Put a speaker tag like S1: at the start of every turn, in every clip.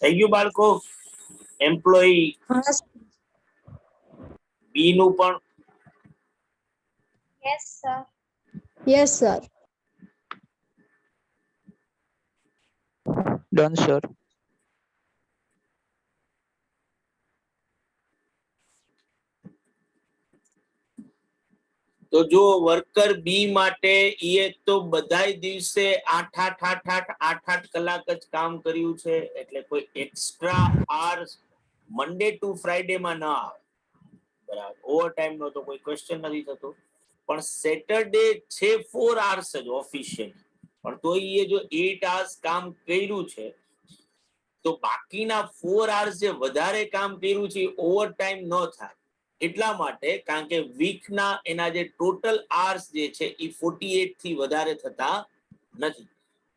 S1: થઈ ગયું બાળકો? એમ્પ્લોયી બી નું પણ
S2: Yes, sir.
S3: Yes, sir.
S4: Done, sir.
S1: તો જો વર્કર બી માટે એ તો બધાય દિવસે 8 કલાક જ કામ કર્યું છે, એટલે કોઈ extra hours Monday to Friday માં ન આવે. બરાબર, ઓવર ટાઈમ નો તો કોઈ ક્વેશ્ચન નથી થતો, પણ સેટરડે છે 4 hours જ ઓફિશિયલ, પણ તો એ જો 8 hours કામ કર્યું છે તો બાકીના 4 hours જે વધારે કામ કર્યું છે ઓવર ટાઈમ ન થાય. એટલા માટે, કારણ કે વીકના એના જે ટોટલ આર્સ જે છે એ 48 થી વધારે થતા નથી.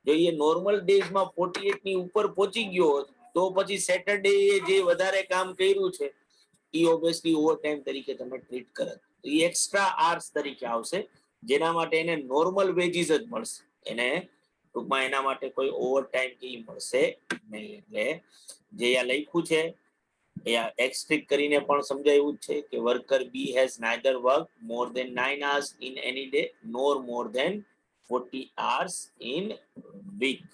S1: જો એ નોર્મલ ડેઝમાં 48 ની ઉપર પહોંચી ગયો હોત તો પછી સેટરડે જે વધારે કામ કર્યું છે એ ઓબ્વિયસલી ઓવર ટાઈમ તરીકે તમે ટ્રીટ કરત, તો એ એક્સ્ટ્રા આર્સ તરીકે આવશે, જેના માટે એને નોર્મલ વેજીસ જ મળશે. એને ટૂંકમાં એના માટે કોઈ ઓવર ટાઈમ કે મળશે નહીં. એટલે જે આ લખ્યું છે એક્સ્ટ્રિક કરીને પણ સમજાયું છે કે worker B has neither work more than 9 hours in any day nor more than 40 hours in week.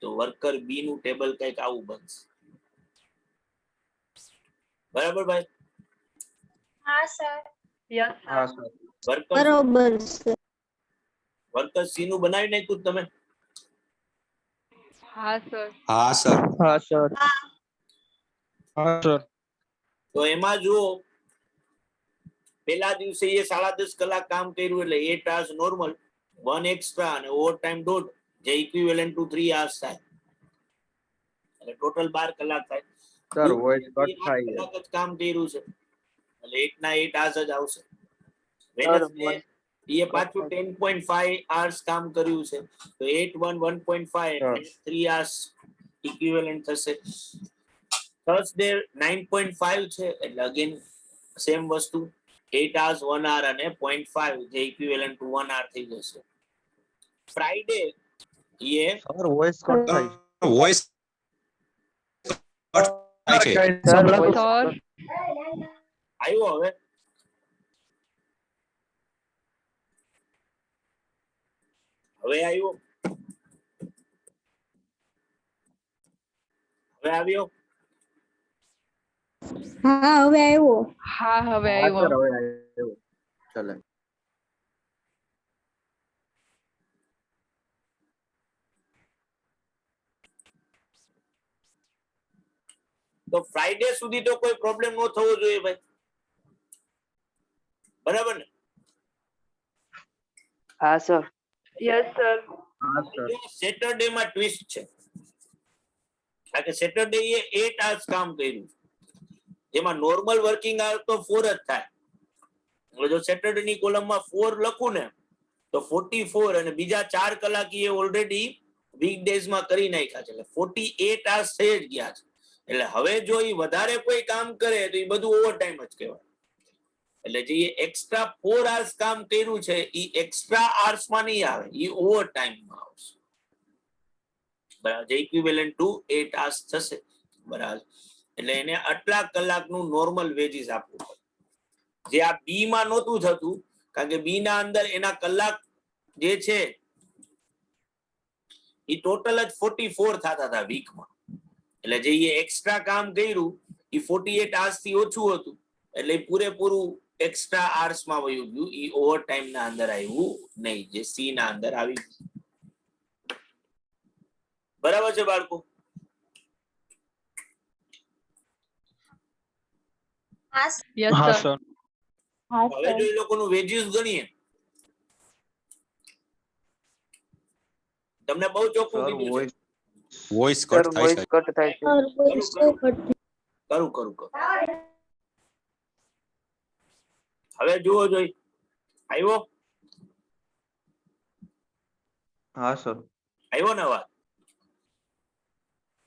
S1: તો વર્કર બી નું ટેબલ કંઈક આવું બનશે. બરાબર ભાઈ?
S2: हाँ sir.
S5: Yes, sir.
S4: हाँ सर.
S1: વર્કર
S3: બરોબર છે.
S1: વર્કર સી નું બનાવી નાખ્યું તમે?
S5: हाँ, sir.
S6: हाँ सर
S4: हाँ सर. हाँ सर.
S1: તો એમાં જુઓ, પેલા દિવસે એ 10.5 કલાક કામ કર્યું એટલે 8 hours નોર્મલ, 1 એક્સ્ટ્રા અને ઓવર ટાઈમ 1.5, જે ઇક્વિવેલન્ટ ટુ 3 hours થાય, એટલે ટોટલ 12 કલાક થાય.
S4: સર વોઇસ કટ
S1: 8
S4: થાય છે.
S1: કલાક જ કામ કર્યું છે એટલે 8 ના 8 hours જ આવશે.
S4: સર
S1: વેનસડે એ પાછું 10.5 hours કામ કર્યું છે, તો 8 1 1.5 એટલે 3 hours ઇક્વિવેલન્ટ થશે. થર્સડે 9.5 છે એટલે અગેન સેમ વસ્તુ, 8 hours 1 hour અને 0.5 જે ઇક્વિવેલન્ટ ટુ 1 hour થઈ જશે. ફ્રાઈડે એ
S4: સર વોઇસ કટ થાય છે.
S6: વોઇસ થાય છે.
S4: Sir
S5: Sir.
S1: આવ્યો હવે? હવે આવ્યો? હવે આવ્યો?
S3: હા હવે આવ્યો.
S5: हाँ, હવે
S4: હા સર
S5: આવ્યો.
S4: હવે આવ્યો. ચાલે.
S1: તો ફ્રાઈડે સુધી તો કોઈ પ્રોબ્લેમ ન થવો જોઈએ ભાઈ, બરાબર ને?
S5: हाँ, sir. Yes, sir.
S4: હા સર.
S1: સેટરડે માં ટ્વિસ્ટ છે, કારણ કે સેટરડે એ 8 hours કામ કર્યું, જેમાં નોર્મલ વર્કિંગ આવર તો 4 જ થાય. એટલે જો સેટરડે ની કોલમમાં 4 લખું ને તો 44, અને બીજા 4 કલાક એ ઓલરેડી વીકડેઝ માં કરી નાખ્યા છે, એટલે 48 hours થઈ જ ગયા છે. એટલે હવે જો એ વધારે કોઈ કામ કરે તો એ બધું ઓવર ટાઈમ જ કહેવાય. એટલે જે એક્સ્ટ્રા 4 hours કામ કર્યું છે એ એક્સ્ટ્રા hours માં નહીં આવે, એ ઓવર ટાઈમ માં આવશે. બરાબર, જે ઇક્વિવેલન્ટ ટુ 8 hours થશે. બરાબર, એટલે એને આટલા કલાકનું નોર્મલ વેજીસ આપવું પડે, જે આ બી માં નહોતું થતું, કારણ કે બી ના અંદર એના કલાક જે છે એ ટોટલ જ 44 થતા હતા વીકમાં. એટલે જે એક્સ્ટ્રા કામ કર્યું એ 48 hours થી ઓછું હતું, એટલે પૂરેપૂરું એક્સ્ટ્રા hours માં વયું ગયું, એ ઓવર ટાઈમ ના અંદર આવ્યું નહીં, જે સી ના અંદર આવી ગયું. બરાબર છે બાળકો?
S2: हाँ sir.
S5: Yes,
S4: હા
S5: sir.
S4: સર.
S2: हाँ
S1: હવે જો એ લોકોનું વેજીસ ગણીએ, તમને બહુ ચોખ્ખું
S4: સર
S1: કીધું છે.
S4: વોઇસ
S6: વોઇસ કટ થાય છે.
S5: કટ થાય છે.
S3: સર વોઇસ તો કટ
S1: કરું. હવે જુઓ જોઈ, આવ્યો?
S4: હા સર.
S1: આવ્યો ને અવાજ?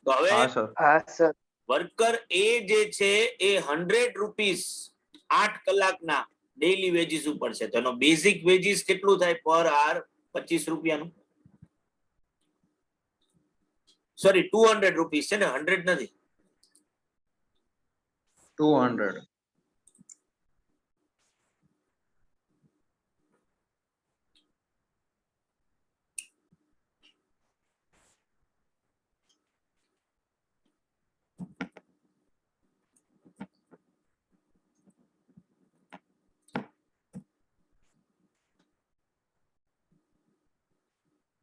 S1: તો હવે
S4: હા સર.
S5: हाँ, sir.
S1: વર્કર એ જે છે એ 100 રૂપીસ 8 કલાકના ડેઈલી વેજીસ ઉપર છે, તો એનો બેઝિક વેજીસ કેટલું થાય પર આર? 25 રૂપિયાનું. સોરી 200 રૂપીસ છે ને, 100 નથી.
S4: 200.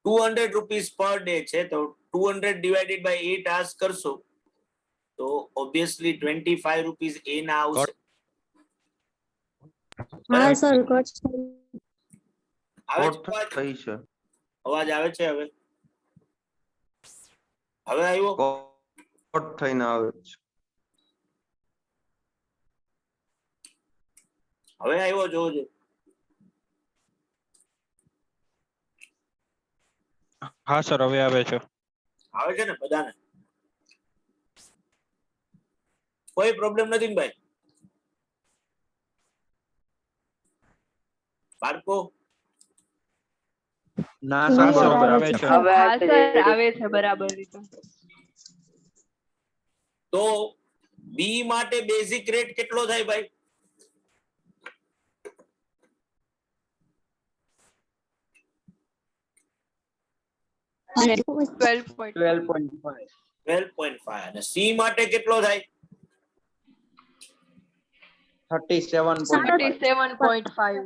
S1: ₹200 પર ડે છે તો 200 ડિવાઇડેડ બાય 8 hours કરશો તો ઓબ્વિયસલી ₹25 એ ના આવશે.
S3: હા સર કટ
S1: આવે છે
S4: કટ
S1: અવાજ?
S4: થઈ છે.
S1: અવાજ આવે છે હવે? હવે આવ્યો?
S4: કટ થઈને આવે છે.
S1: હવે આવ્યો જોજો.
S7: હા સર હવે આવે છે.
S1: આવે છે ને બધાને? કોઈ પ્રોબ્લેમ નથી ને ભાઈ? બાળકો
S4: ના
S3: હા,
S4: સર
S3: સર,
S4: બરોબર
S3: આવે
S4: આવે
S3: છે.
S4: છે.
S5: હવે હા સર આવે છે બરાબર રીતે.
S1: તો બી માટે બેઝિક રેટ કેટલો થાય ભાઈ?
S3: અને
S5: 12.5.
S4: 12.5.
S1: 12.5 અને સી માટે કેટલો થાય?
S4: 37.5.
S5: 37.5.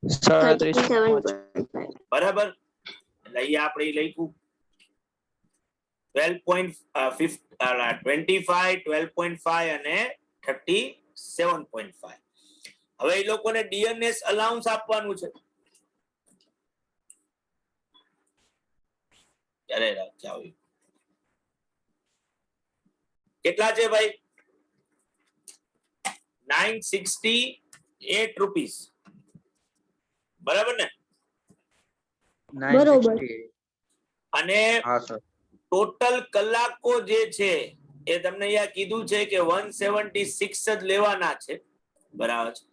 S3: 37.5.
S1: બરાબર. એટલે અહીંયા આપણે લખ્યું 12.25, 12.5 અને 37.5. હવે એ લોકોને ડીએનએસ અલાઉન્સ આપવાનું છે. ક્યારે રાખ્યા આવ્યું? કેટલા છે ભાઈ? ₹968. બરાબર ને?
S4: 968.
S1: અને
S4: હા સર.
S1: ટોટલ કલાકો જે છે એ તમને અહીંયા કીધું છે કે 176 જ લેવાના છે. બરાબર છે.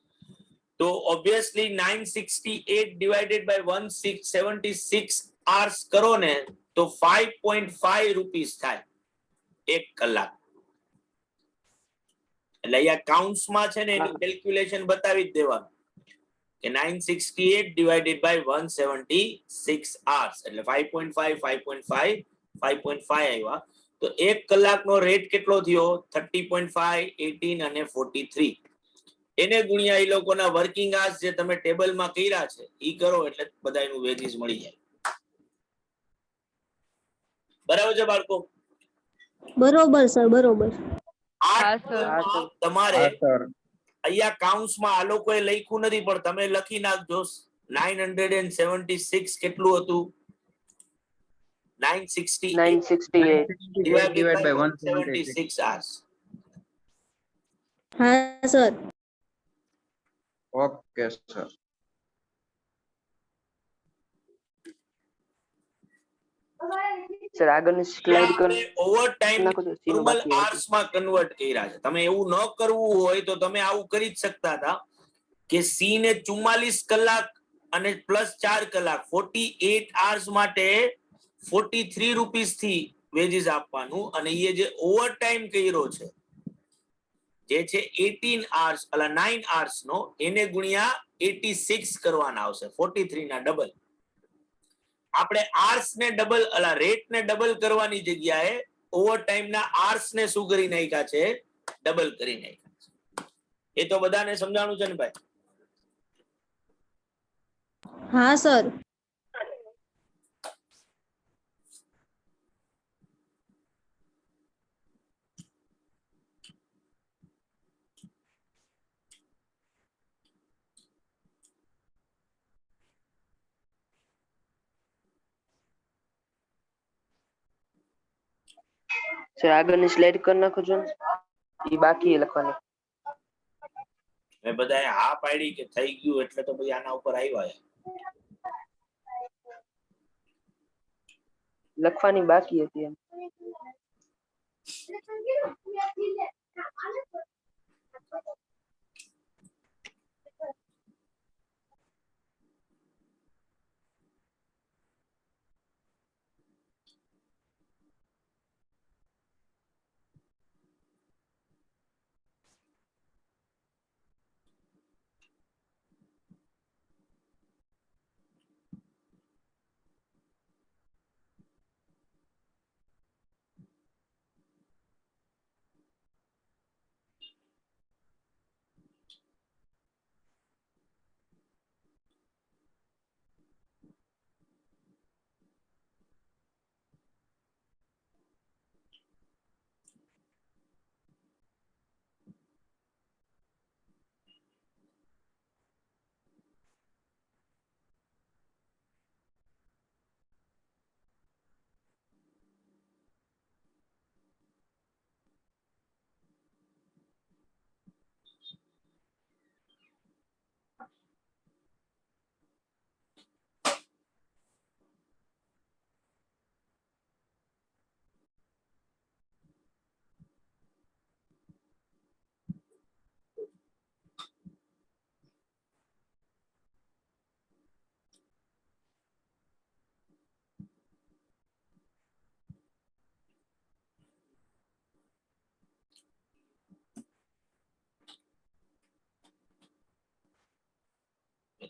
S1: તો ઓબ્વિયસલી 968 ડિવાઇડેડ બાય 176 hours કરો ને તો ₹5.5 થાય એક કલાક. એટલે અહીંયા કાઉન્ટ્સમાં છે ને એનું કેલ્ક્યુલેશન બતાવી જ દેવાનું કે 968 ડિવાઇડેડ બાય 176 hours એટલે 5.5 5.5 5.5 આવ્યા. તો એક કલાકનો રેટ કેટલો થયો? 30.5, 18 અને 43. એને ગુણ્યા એ લોકોના વર્કિંગ આર્સ જે તમે ટેબલમાં કર્યા છે ઈ કરો એટલે બધા એનું વેજીસ મળી જાય. બરાબર છે બાળકો?
S3: બરોબર સર બરોબર.
S5: હા સર.
S1: તમારે
S4: હા સર.
S1: અહીંયા કાઉન્ટ્સમાં આ લોકોએ લખ્યું નથી પણ તમે લખી નાખજો 976 કેટલું હતું? 968 divided by 176 hours.
S3: હા સર.
S4: Okay sir.
S5: સર આગળની સ્લાઇડ
S1: આપણે ઓવરટાઈમ
S5: નાખો તો સીનો
S1: નોર્મલ
S5: બાકી
S1: hours માં કન્વર્ટ કર્યા છે. તમે એવું ન કરવું હોય તો તમે આવું કરી જ શકતા હતા કે સી ને 44 કલાક અને પ્લસ 4 કલાક 48 hours માટે ₹43 થી વેજીસ આપવાનું અને એ જે ઓવરટાઈમ કર્યો છે જે છે 18 hours અલા 9 hours નો એને ગુણ્યા 86 કરવાના આવશે 43 ના ડબલ. આપણે આર્સ ને ડબલ અલા રેટ ને ડબલ કરવાની જગ્યાએ ઓવરટાઈમ ના આર્સ ને શું કરી નાખ્યા છે? ડબલ કરી નાખ્યા છે. એ તો બધાને સમજાણું છે ને ભાઈ?
S3: હા સર.
S5: સર આગળની સ્લાઇડ કરી નાખો છો. એ બાકી લખવાની.
S1: મેં બધાએ હા પાડી કે થઈ ગયું એટલે તો ભાઈ આના ઉપર આવ્યા.
S5: લખવાની બાકી હતી એમ.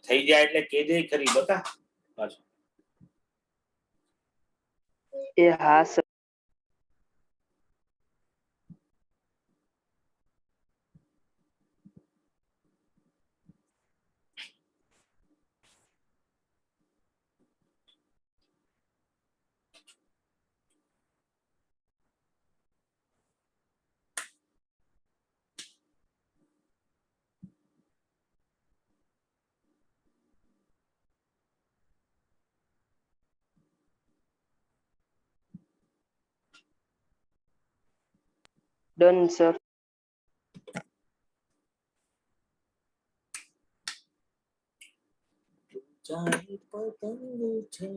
S1: થઈ જાય એટલે કેજે ખરી બતા પાછું.
S5: એ હા સર. Done sir.
S1: ચાહે પતંગ છે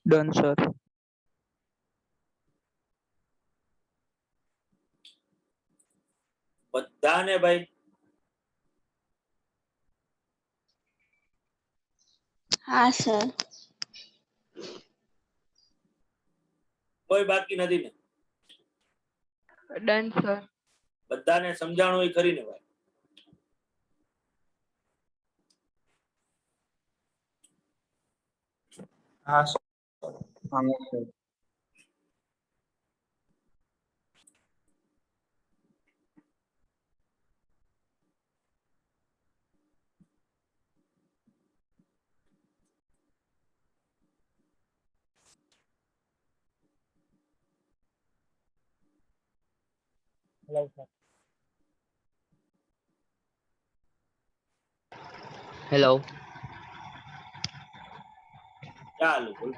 S7: ડન સર.
S1: બધાને ભાઈ
S3: હા સર.
S1: કોઈ બાકી નથી ને
S8: ડન સર.
S1: બધાને સમજાણું એ ખરી ને ભાઈ.
S4: હા સર.
S9: હેલો
S1: ચાલો બોલ.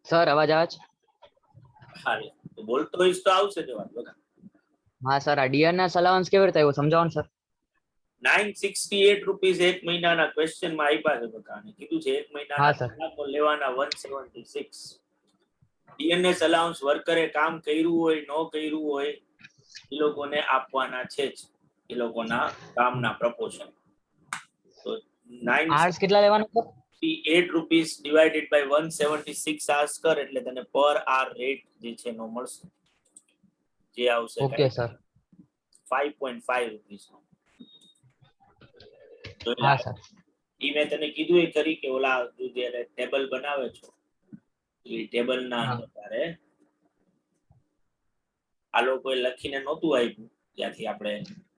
S9: સર, અવાજ આવે છે?
S1: હાલે તો બોલતો હોઈશ તો આવશે જવાબ બકા.
S9: હા સર, આ ડીઆર ના અલાઉન્સ કેવી રીતે આવ્યું સમજાવો ને સર.
S1: 968 રૂપીસ એક મહિનાના ક્વેશ્ચન માં આપ્યા છે બકા, અને કીધું છે એક
S9: હા
S1: મહિનાના
S9: સર.
S1: કલાકો લેવાના 176. ડીએનએસ અલાઉન્સ વર્કરે કામ કર્યું હોય ન કર્યું હોય એ લોકોને આપવાના છે જ, એ લોકોના કામના પ્રપોર્શન. તો
S9: આર્સ કેટલા લેવાના sir?
S1: 968 rupees divided by 176 hours કર એટલે તને પર આર રેટ જે છે નો મળશે, જે આવશે
S9: ઓકે સર.
S1: 5.5 રૂપીસ નો.
S9: હા સર.
S1: ઈ મેં તને કીધું એ ખરી કે ઓલા તું જ્યારે ટેબલ બનાવે છો એ ટેબલ ના
S9: હા.
S1: અંદર તારે આ લોકોએ લખીને નહોતું આપ્યું ત્યાંથી આપણે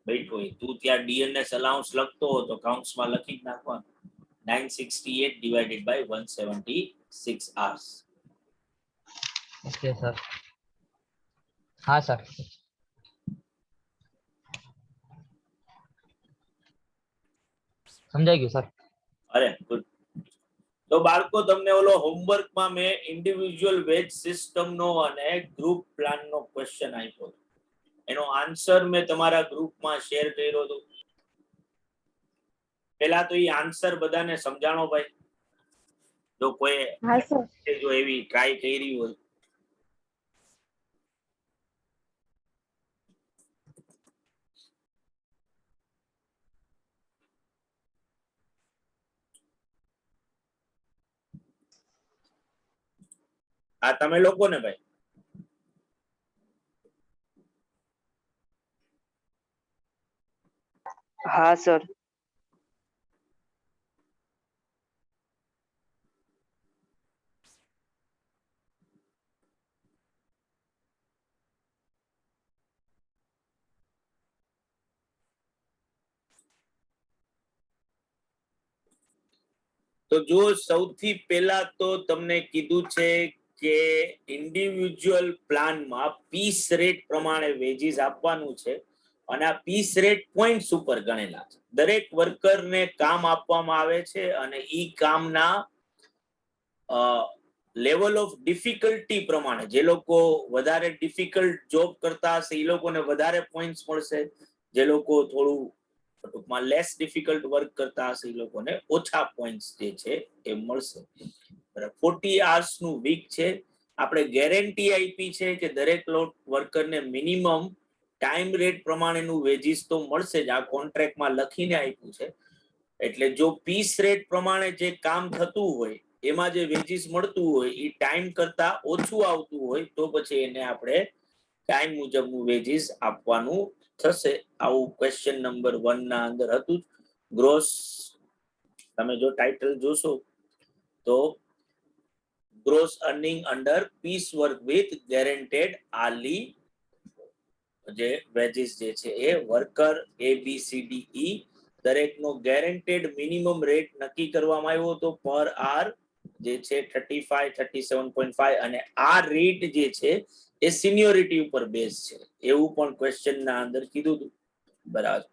S1: બેઠો હોય તું ત્યાં ડીએનએસ અલાઉન્સ લખતો હો તો કાઉન્ટ્સમાં લખી જ નાખવાનું 968 divided by 176 hours.
S9: Okay sir. હા સર. સમજાઈ ગયું સર.
S1: અરે ગુડ. તો બાળકો તમને ઓલો હોમવર્કમાં મેં ઇન્ડિવિજ્યુઅલ વેજ સિસ્ટમનો અને ગ્રુપ પ્લાનનો ક્વેશ્ચન આપ્યો હતો. એનો આન્સર મેં તમારા ગ્રુપમાં શેર કર્યો હતો. પેલા તો એ આન્સર બધાને સમજાણો ભાઈ, જો કોઈ
S2: હા સર.
S1: જો એવી ટ્રાય કરી હોય. આ તમે લોકો ને ભાઈ
S5: હા સર.
S1: તો જો સૌથી પહેલા તો તમને કીધું છે કે ઇન્ડિવિજ્યુઅલ પ્લાનમાં પીસ રેટ પ્રમાણે વેજીસ આપવાનું છે અને આ પીસ રેટ પોઈન્ટ્સ ઉપર ગણેલા છે. દરેક વર્કરને કામ આપવામાં આવે છે અને ઈ કામના લેવલ ઓફ ડિફિકલ્ટી પ્રમાણે જે લોકો વધારે ડિફિકલ્ટ જોબ કરતા હશે એ લોકોને વધારે પોઈન્ટ્સ મળશે, જે લોકો થોડું ટૂંકમાં લેસ ડિફિકલ્ટ વર્ક કરતા હશે એ લોકોને ઓછા પોઈન્ટ્સ જે છે એ મળશે. 40 hours નું વીક છે. આપણે ગેરંટી આપી છે કે દરેક વર્કરને મિનિમમ ટાઈમ રેટ પ્રમાણેનું વેજીસ તો મળશે જ. આ કોન્ટ્રાક્ટમાં લખીને આપ્યું છે. એટલે જો પીસ રેટ પ્રમાણે જે કામ થતું હોય એમાં જે વેજીસ મળતું હોય એ ટાઈમ કરતા ઓછું આવતું હોય તો પછી એને આપણે ટાઈમ મુજબનું વેજીસ આપવાનું થશે. આવું ક્વેશ્ચન નંબર 1 ના અંદર હતું. ગ્રોસ તમે જો ટાઇટલ જોશો તો gross earning under piece work with guaranteed hourly જે વેજીસ જે છે એ વર્કર ABCDE દરેકનો ગેરંટેડ મિનિમમ રેટ નક્કી કરવામાં આવ્યો હતો પર આર જે છે 35 37.5 અને આ રેટ જે છે એ સિનિયોરિટી ઉપર બેઝ છે એવું પણ ક્વેશ્ચન ના અંદર કીધું હતું. બરાબર.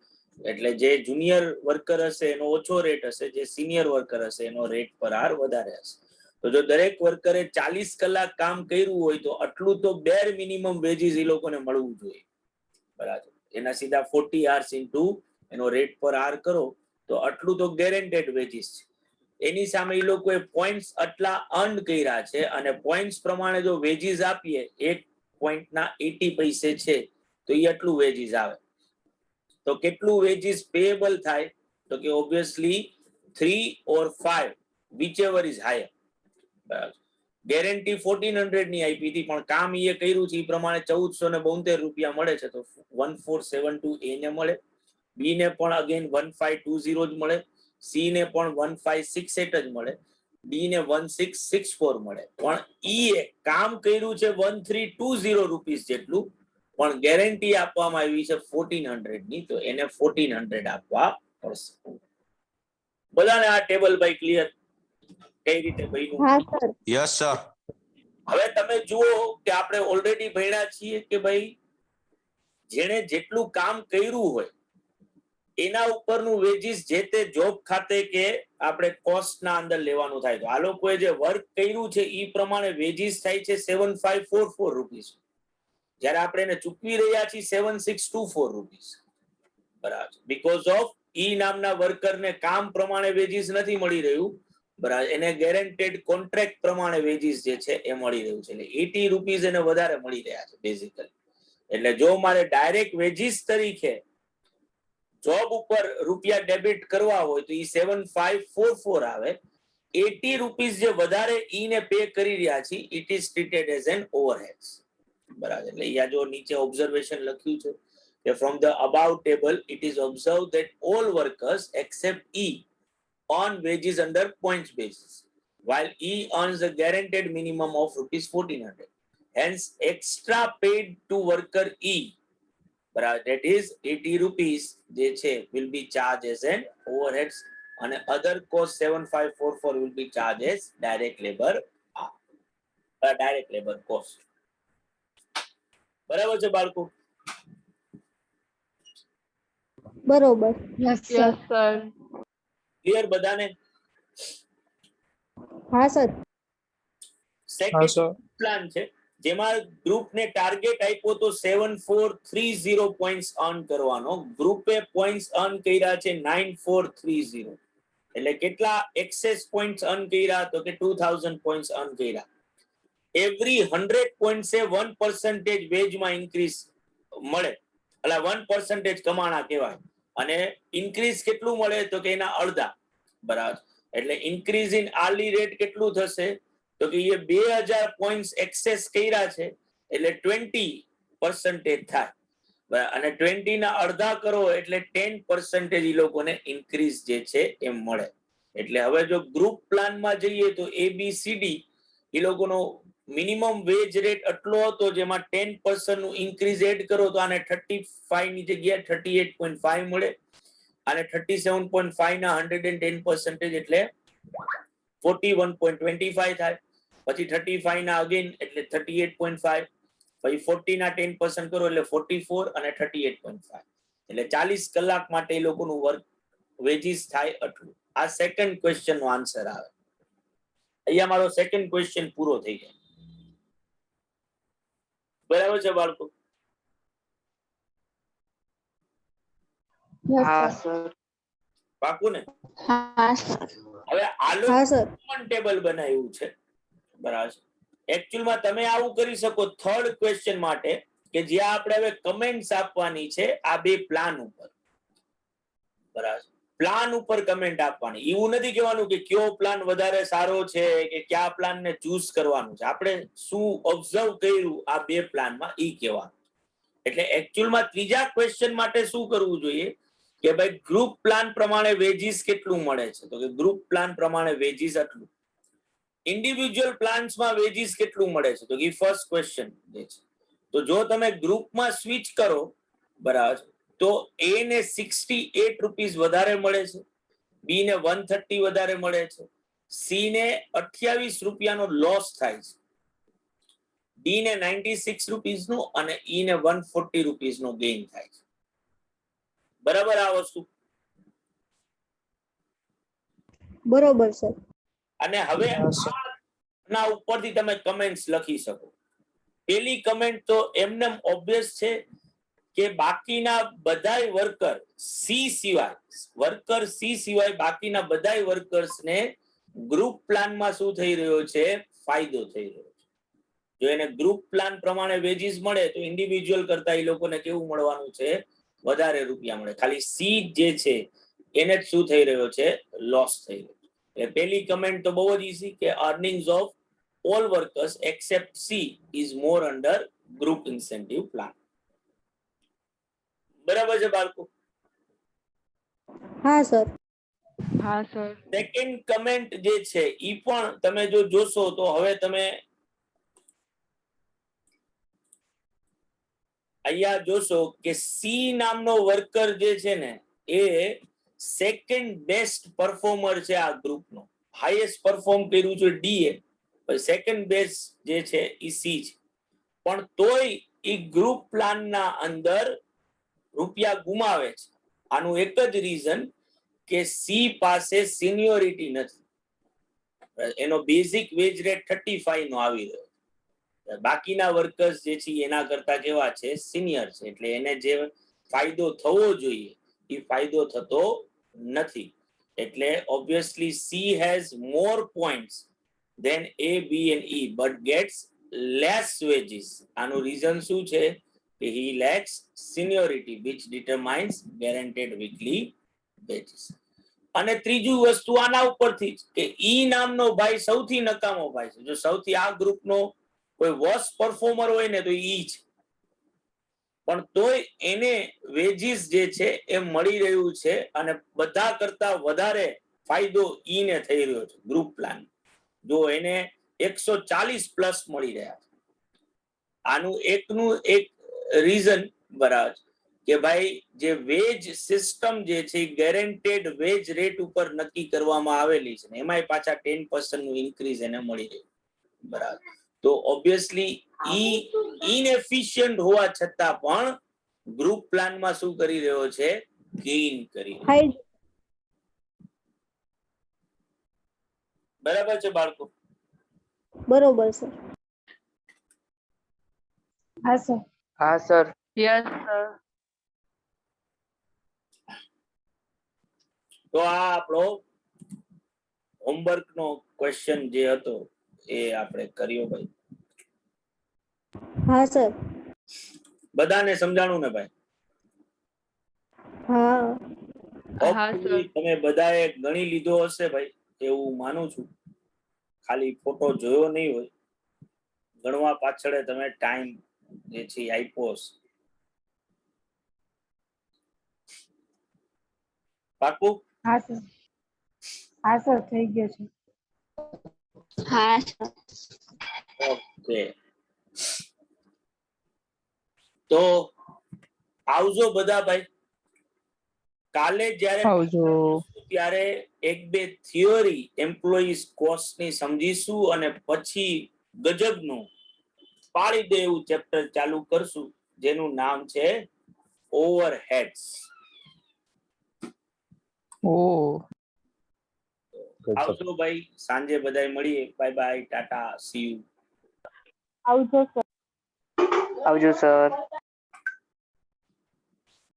S1: એટલે જે જુનિયર વર્કર હશે એનો ઓછો રેટ હશે, જે સિનિયર વર્કર હશે એનો રેટ પર આર વધારે હશે. તો જો દરેક વર્કરે 40 કલાક કામ કર્યું હોય તો આટલું તો બેર મિનિમમ વેજીસ એ લોકોને મળવું જોઈએ. બરાબર. એના સીધા 40 hours ઇન્ટુ એનો રેટ પર આર કરો તો આટલું તો ગેરંટેડ વેજીસ છે. એની સામે એ લોકોએ પોઈન્ટ્સ આટલા અર્ન કર્યા છે અને પોઈન્ટ્સ પ્રમાણે જો વેજીસ આપીએ એક પોઈન્ટના 80 પૈસે છે તો એ આટલું વેજીસ આવે. તો કેટલું વેજીસ પેએબલ થાય તો કે obviously 3 or 5 whichever is higher. બરાબર. ગેરંટી 1400 ની આપી હતી પણ કામ એ કર્યું છે એ પ્રમાણે 1472 રૂપિયા મળે છે તો 1472 A ને મળે, બી ને પણ અગેન 1520 જ મળે, સી ને પણ 1568 જ મળે, ડી ને 1664 મળે. પણ ઈ એ કામ કર્યું છે 1320 રૂપીસ જેટલું પણ ગેરંટી આપવામાં આવી છે 1400 ની તો એને 1400 આપવા પડશે. બધાને આ ટેબલ બાય ક્લિયર કઈ રીતે બન્યું?
S2: હા સર.
S6: Yes sir.
S1: હવે તમે જુઓ કે આપણે ઓલરેડી ભણ્યા છીએ કે ભાઈ જેણે જેટલું કામ કર્યું હોય એના ઉપરનું વેજીસ જે તે જોબ ખાતે કે આપણે કોસ્ટ ના અંદર લેવાનું થાય. તો આ લોકોએ જે વર્ક કર્યું છે એ પ્રમાણે વેજીસ થાય છે 7544 રૂપીસ, જ્યારે આપણે એને ચૂકવી રહ્યા છીએ 7624 રૂપીસ. બરાબર. બીકોઝ ઓફ ઈ નામના વર્કરને કામ પ્રમાણે વેજીસ નથી મળી રહ્યું. બરાબર. એને ગેરંટેડ કોન્ટ્રાક્ટ પ્રમાણે વેજીસ જે છે એ મળી રહ્યું છે. એટલે 80 રૂપીસ એને વધારે મળી રહ્યા છે બેઝિકલી. એટલે જો મારે ડાયરેક્ટ વેજીસ તરીકે જોબ ઉપર રૂપિયા ડેબિટ કરવા હોય તો ઈ 7544 આવે. 80 રૂપીસ જે વધારે ઈ ને પે કરી રહ્યા છે it is treated as an overheads. બરાબર. એટલે અહીંયા જો નીચે ઓબ્ઝર્વેશન લખ્યું છે કે from the above table it is observed that all workers except E earn wages under points basis while E earns a guaranteed minimum of rupees 1400. Hence extra paid to worker E, that is 80 rupees જે છે will be charged as an overheads and other cost 7544 will be charged as direct labor cost. બરાબર છે બાળકો?
S2: બરોબર.
S8: Yes sir.
S1: Clear બધાને?
S2: હા sir.
S1: Second plan છે જેમાં ગ્રુપને ટાર્ગેટ આપ્યો તો 7430 પોઈન્ટ્સ અર્ન કરવાનો. ગ્રુપે પોઈન્ટ્સ અર્ન કર્યા છે 9430. એટલે કેટલા એક્સેસ પોઈન્ટ્સ અર્ન કર્યા તો કે 2000 પોઈન્ટ્સ અર્ન કર્યા. એવરી 100 પોઈન્ટ્સ એ 1% વેજમાં ઇન્ક્રીઝ મળે, એટલે 1% કમાણા કહેવાય. અને ઇન્ક્રીઝ કેટલું મળે તો કે એના અડધા. બરાબર. એટલે ઇન્ક્રીઝ ઇન આર્લી રેટ કેટલું થશે તો કે એ 2000 પોઈન્ટ એક્સેસ કર્યા છે એટલે 20% થાય, બરાબર. અને 20 ના અડધા કરો એટલે 10% એ લોકોને ઇન્ક્રીઝ જે છે એમ મળે. એટલે હવે જો ગ્રુપ પ્લાનમાં જઈએ તો ABCD એ લોકોનો મિનિમમ વેજ રેટ આટલો હતો, જેમાં 10% નું ઇન્ક્રીઝ એડ કરો તો આને 35 ની જગ્યાએ 38.5 મળે, અને 37.5 ના 110% એટલે 41.25 થાય. પછી 35 ના અગેન એટલે 38.5, પછી 40 ના 10% કરો એટલે 44 અને 38.5, એટલે 40 કલાક માટે એ લોકોનું વર્ક વેજીસ થાય આટલું. આ સેકન્ડ ક્વેશ્ચન નો આન્સર આવે. અહીંયા મારો સેકન્ડ ક્વેશ્ચન પૂરો થઈ જાય. બરાબર છે બાળકો?
S2: યસ
S5: હા
S2: સર.
S5: સર.
S1: પાકું ને?
S3: હા સર.
S1: હવે આલો
S2: હા સર.
S1: ટેબલ બનાવ્યું છે, બરાબર. એકચ્યુઅલમાં તમે આવું કરી શકો થર્ડ ક્વેશ્ચન માટે, કે જ્યાં આપણે હવે કમેન્ટ્સ આપવાની છે આ બે પ્લાન ઉપર, બરાબર. પ્લાન ઉપર કમેન્ટ આપવાની. એવું નથી કહેવાનું કે કયો પ્લાન વધારે સારો છે કે કયા પ્લાન ને ચૂઝ કરવાનું છે. આપણે શું ઓબ્ઝર્વ કર્યું આ બે પ્લાનમાં ઈ કહેવાનું. એટલે એકચ્યુઅલમાં ત્રીજા ક્વેશ્ચન માટે શું કરવું જોઈએ કે ભાઈ ગ્રુપ પ્લાન પ્રમાણે વેજીસ કેટલું મળે છે, તો કે ગ્રુપ પ્લાન પ્રમાણે વેજીસ આટલું. ઇન્ડિવિડ્યુઅલ પ્લાન્સમાં વેજીસ કેટલું મળે છે, તો કે ફર્સ્ટ ક્વેશ્ચન જે છે. તો જો તમે ગ્રુપમાં સ્વિચ કરો, બરાબર, તો A ને 68 રૂપીસ વધારે મળે છે, B ને 130 વધારે મળે છે, C ને 28 રૂપિયાનો લોસ થાય છે, D ને 96 રૂપીસ નો અને E ને 140 રૂપીસ નો ગેઇન થાય છે. બરાબર આ વસ્તુ?
S2: બરોબર સર.
S1: અને હવે આના ઉપરથી તમે કમેન્ટ્સ લખી શકો. પેલી કમેન્ટ તો એમને ઓબ્વિયસ છે કે બાકીના બધાય વર્કર સી સિવાય બાકીના બધાય વર્કર્સને ગ્રુપ પ્લાનમાં શું થઈ રહ્યો છે? ફાયદો થઈ રહ્યો છે. જો એને ગ્રુપ પ્લાન પ્રમાણે વેજીસ મળે તો ઇન્ડિવિડ્યુઅલ કરતા એ લોકોને કેવું મળવાનું છે? વધારે રૂપિયા મળે. ખાલી સી જે છે એને જ શું થઈ રહ્યો છે? લોસ થઈ રહ્યો છે. પેલી કમેન્ટ તો બહુ જ ઈઝી કે earnings of all workers except C is more under group incentive plan. બરાબર છે બાળકો?
S2: હા સર.
S8: હા સર.
S1: સેકન્ડ કમેન્ટ જે છે ઈ પણ તમે જો જોશો તો હવે તમે અહીંયા જોશો કે સી નામનો વર્કર જે છે ને એ સેકન્ડ બેસ્ટ પરફોર્મર છે આ ગ્રુપનો. હાઈએસ્ટ પરફોર્મ કર્યું છે ડી એ, સેકન્ડ બેસ્ટ જે છે ઈ સી છે. પણ તોય ઈ ગ્રુપ પ્લાનના અંદર રૂપિયા ગુમાવે છે. આનું એક જ રીઝન કે સી પાસે સિનિયોરિટી નથી. એનો બેઝિક વેજ રેટ 35 નો આવી રહ્યો. બાકીના વર્કર્સ જે છે એના કરતા કેવા છે? સિનિયર છે. એટલે એને જે ફાયદો થવો જોઈએ એ ફાયદો થતો નથી. એટલે obviously she has more points than A, B and E but gets less wages. આનું રીઝન શું છે? કે he lacks seniority which determines guaranteed weekly wages. અને ત્રીજું વસ્તુ આના ઉપરથી કે ઈ નામનો ભાઈ સૌથી નકામો ભાઈ છે. જો સૌથી આ ગ્રુપનો કોઈ વર્સ્ટ પરફોર્મર હોય ને તો ઈ છે. પણ તોય એને વેજીસ જે છે એ મળી રહ્યું છે અને બધા કરતા વધારે ફાયદો ઈને થઈ રહ્યો છે ગ્રુપ પ્લાન. જો એને 140 પ્લસ મળી રહ્યા છે. આનું એકનું એક રીઝન, બરાબર, કે ભાઈ જે વેજ સિસ્ટમ જે છે ગેરંટેડ વેજ રેટ ઉપર નક્કી કરવામાં આવેલી છે, એમાંય પાછા 10% નું ઇન્ક્રીઝ એને મળી રહ્યું, બરાબર. તો ઓબ્વિયસલી ઈ ઇનએફિશિયન્ટ હોવા છતાં પણ ગ્રુપ પ્લાનમાં શું કરી રહ્યો છે? ગેઇન કરી રહ્યો. બરાબર છે બાળકો?
S2: બરોબર સર.
S3: હા સર.
S5: હા સર.
S8: Yes sir.
S1: તો આ આપણો હોમવર્ક નો ક્વેશ્ચન જે હતો એ આપણે કર્યો ભાઈ.
S2: હા સર.
S1: બધાને સમજાણું ને ભાઈ?
S2: હા.
S8: હા સર.
S1: તમે બધાએ ગણી લીધો હશે ભાઈ, એવું માનું છું. ખાલી ફોટો જોયો નહીં હોય, ગણવા પાછળ તમે ટાઈમ જે છે એ આપ્યો હશે. પાકું?
S8: હા સર. હા સર, થઈ ગયો છે.
S3: હા સર.
S1: ઓકે, તો આવજો બધા ભાઈ. કાલે જ્યારે
S7: આવજો.
S1: ત્યારે એક બે થિયરી એમ્પ્લોઈઝ કોસ્ટ ની સમજીશું અને પછી ગજબનું પાડી દે એવું ચેપ્ટર ચાલુ કરશું જેનું નામ છે ઓવરહેડ્સ.
S7: ઓ
S1: આવજો ભાઈ, સાંજે બધાય મળીએ. Bye bye, Tata, C you.
S8: આવજો સર.
S5: આવજો સર.